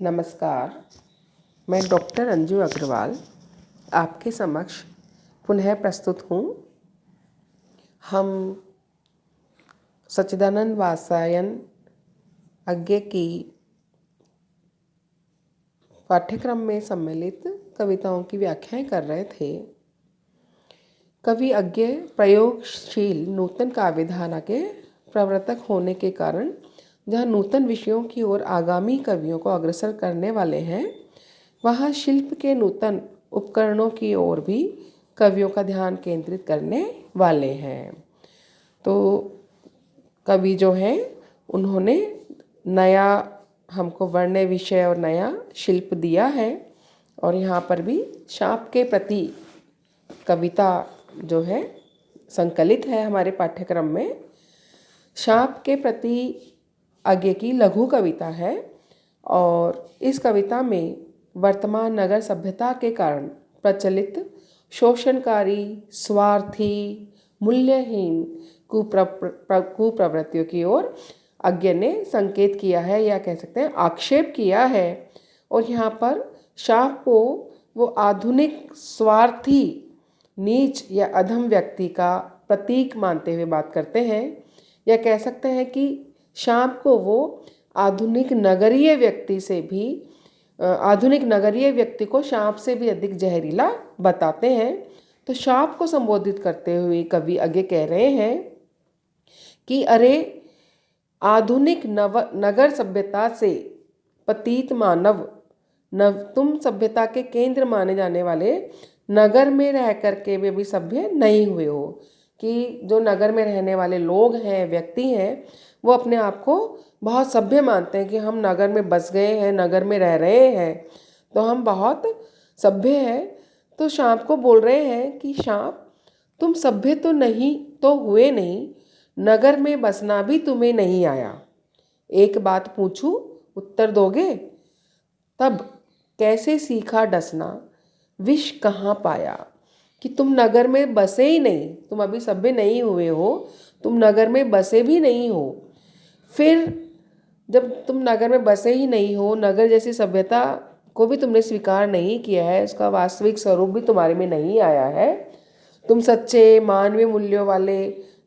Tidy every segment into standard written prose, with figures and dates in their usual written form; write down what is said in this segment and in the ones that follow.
नमस्कार। मैं डॉक्टर अंजू अग्रवाल आपके समक्ष पुनः प्रस्तुत हूँ। हम सच्चिदानंद वात्स्यायन अज्ञे की पाठ्यक्रम में सम्मिलित कविताओं की व्याख्याएं कर रहे थे। कवि अज्ञे प्रयोगशील नूतन काव्यधारा के प्रवर्तक होने के कारण जहाँ नूतन विषयों की ओर आगामी कवियों को अग्रसर करने वाले हैं, वहाँ शिल्प के नूतन उपकरणों की ओर भी कवियों का ध्यान केंद्रित करने वाले हैं। तो कवि जो हैं उन्होंने नया हमको वर्ण विषय और नया शिल्प दिया है, और यहाँ पर भी शाप के प्रति कविता जो है संकलित है हमारे पाठ्यक्रम में। शाप के प्रति अज्ञे की लघु कविता है, और इस कविता में वर्तमान नगर सभ्यता के कारण प्रचलित शोषणकारी, स्वार्थी, मूल्यहीन कुप्रवृत्तियों की ओर अज्ञे ने संकेत किया है, या कह सकते हैं आक्षेप किया है। और यहाँ पर शाप को वो आधुनिक स्वार्थी, नीच या अधम व्यक्ति का प्रतीक मानते हुए बात करते हैं, या कह सकते हैं कि शाप को वो आधुनिक नगरीय व्यक्ति को शाप से भी अधिक जहरीला बताते हैं। तो शाप को संबोधित करते हुए कवि अज्ञे कह रहे हैं कि अरे आधुनिक नगर सभ्यता से पतित मानव, तुम सभ्यता के केंद्र माने जाने वाले नगर में रह करके वे भी सभ्य नहीं हुए हो। कि जो नगर में रहने वाले लोग हैं, व्यक्ति हैं, वो अपने आप को बहुत सभ्य मानते हैं कि हम नगर में बस गए हैं, नगर में रह रहे हैं, तो हम बहुत सभ्य हैं। तो शाप को बोल रहे हैं कि शाप, तुम सभ्य तो हुए नहीं, नगर में बसना भी तुम्हें नहीं आया। एक बात पूछूं, उत्तर दोगे? तब कैसे सीखा डसना, विष कहाँ पाया। कि तुम नगर में बसे ही नहीं, तुम अभी सभ्य नहीं हुए हो, तुम नगर में बसे भी नहीं हो। फिर जब तुम नगर में बसे ही नहीं हो, नगर जैसी सभ्यता को भी तुमने स्वीकार नहीं किया है, उसका वास्तविक स्वरूप भी तुम्हारे में नहीं आया है, तुम सच्चे मानवीय मूल्यों वाले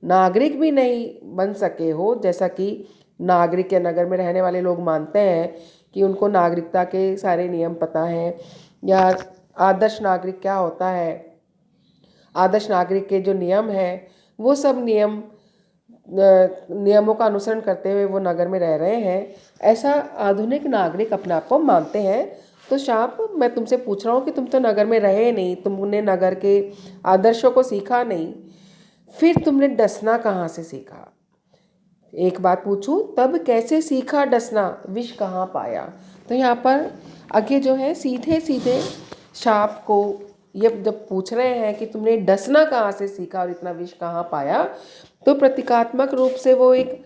नागरिक भी नहीं बन सके हो। जैसा कि नागरिक या नगर में रहने वाले लोग मानते हैं कि उनको नागरिकता के सारे नियम पता हैं, या आदर्श नागरिक क्या होता है, आदर्श नागरिक के जो नियम हैं वो सब नियमों का अनुसरण करते हुए वो नगर में रह रहे हैं, ऐसा आधुनिक नागरिक अपने आप को मानते हैं। तो शाप, मैं तुमसे पूछ रहा हूँ कि तुम तो नगर में रहे नहीं, तुमने नगर के आदर्शों को सीखा नहीं, फिर तुमने डसना कहाँ से सीखा। एक बात पूछूं, तब कैसे सीखा डसना, विष कहाँ पाया। तो यहाँ पर आगे जो है सीधे सीधे शाप को ये जब पूछ रहे हैं कि तुमने डसना कहाँ से सीखा और इतना विष कहाँ पाया, तो प्रतीकात्मक रूप से वो एक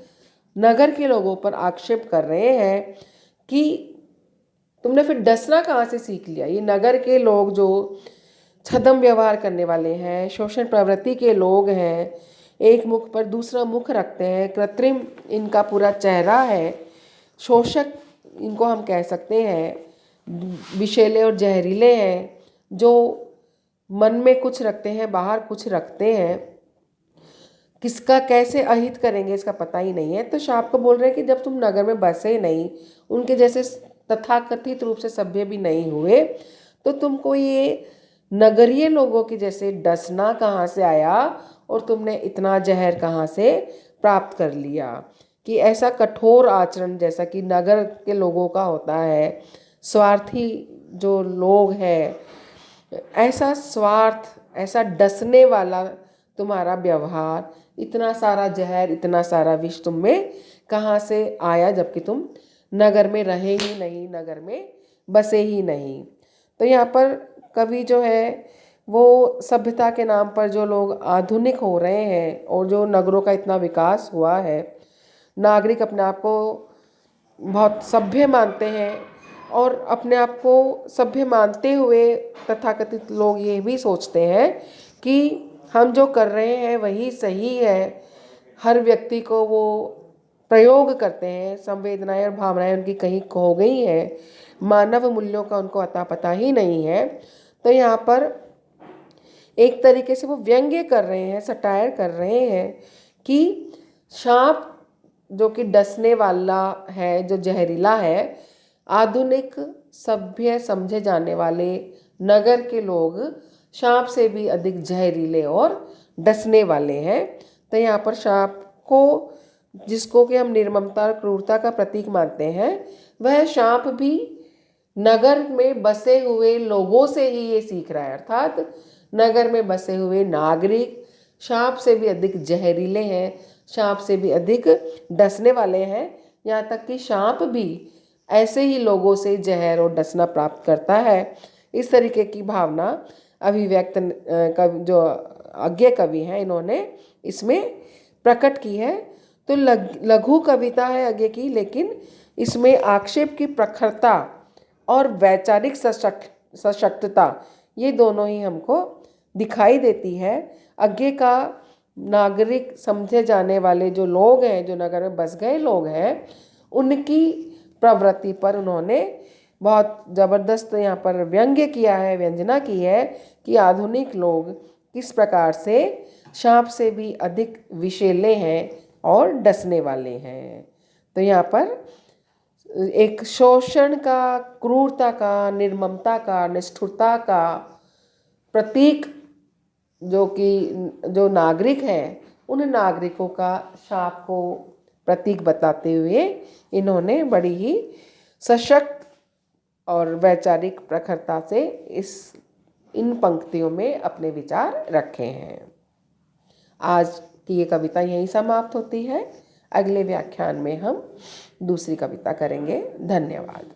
नगर के लोगों पर आक्षेप कर रहे हैं कि तुमने फिर डसना कहाँ से सीख लिया। ये नगर के लोग जो छद्म व्यवहार करने वाले हैं, शोषण प्रवृत्ति के लोग हैं, एक मुख पर दूसरा मुख रखते हैं, कृत्रिम इनका पूरा चेहरा है, शोषक इनको हम कह सकते हैं, विषैले और जहरीले हैं, जो मन में कुछ रखते हैं, बाहर कुछ रखते हैं, किसका कैसे अहित करेंगे इसका पता ही नहीं है। तो शाप को बोल रहे हैं कि जब तुम नगर में बसे नहीं, उनके जैसे तथाकथित रूप से सभ्य भी नहीं हुए, तो तुमको ये नगरीय लोगों के जैसे डसना कहाँ से आया, और तुमने इतना जहर कहाँ से प्राप्त कर लिया। कि ऐसा कठोर आचरण जैसा कि नगर के लोगों का होता है, स्वार्थी जो लोग हैं, ऐसा स्वार्थ, ऐसा डसने वाला तुम्हारा व्यवहार, इतना सारा जहर, इतना सारा विष तुम में कहाँ से आया, जबकि तुम नगर में रहे ही नहीं, नगर में बसे ही नहीं। तो यहाँ पर कवि जो है वो सभ्यता के नाम पर जो लोग आधुनिक हो रहे हैं, और जो नगरों का इतना विकास हुआ है, नागरिक अपने आप को बहुत सभ्य मानते हैं, और अपने आप को सभ्य मानते हुए तथाकथित लोग ये भी सोचते हैं कि हम जो कर रहे हैं वही सही है। हर व्यक्ति को वो प्रयोग करते हैं, संवेदनाएं और भावनाएं उनकी कहीं खो गई हैं, मानव मूल्यों का उनको अता पता ही नहीं है। तो यहाँ पर एक तरीके से वो व्यंग्य कर रहे हैं, सटायर कर रहे हैं कि सांप जो कि डसने वाला है, जो जहरीला है, आधुनिक सभ्य समझे जाने वाले नगर के लोग सांप से भी अधिक जहरीले और डसने वाले हैं। तो यहाँ पर सांप को, जिसको कि हम निर्ममता और क्रूरता का प्रतीक मानते हैं, वह सांप भी नगर में बसे हुए लोगों से ही ये सीख रहा है। अर्थात नगर में बसे हुए नागरिक सांप से भी अधिक जहरीले हैं, सांप से भी अधिक डसने वाले हैं। यहाँ तक कि सांप भी ऐसे ही लोगों से जहर और डसना प्राप्त करता है। इस तरीके की भावना अभिव्यक्त कवि, जो अज्ञे कवि हैं, इन्होंने इसमें प्रकट की है। तो लघु कविता है अज्ञे की, लेकिन इसमें आक्षेप की प्रखरता और वैचारिक सशक्तता, ये दोनों ही हमको दिखाई देती है। अज्ञे का नागरिक समझे जाने वाले जो लोग हैं, जो नगर में बस गए लोग हैं, उनकी प्रवृत्ति पर उन्होंने बहुत ज़बरदस्त यहाँ पर व्यंग्य किया है, व्यंजना की है कि आधुनिक लोग किस प्रकार से सांप से भी अधिक विषैले हैं और डसने वाले हैं। तो यहाँ पर एक शोषण का, क्रूरता का, निर्ममता का, निष्ठुरता का प्रतीक जो नागरिक हैं, उन नागरिकों का सांप को प्रतीक बताते हुए इन्होंने बड़ी ही सशक्त और वैचारिक प्रखरता से इन पंक्तियों में अपने विचार रखे हैं। आज की ये कविता यहीं समाप्त होती है। अगले व्याख्यान में हम दूसरी कविता करेंगे। धन्यवाद।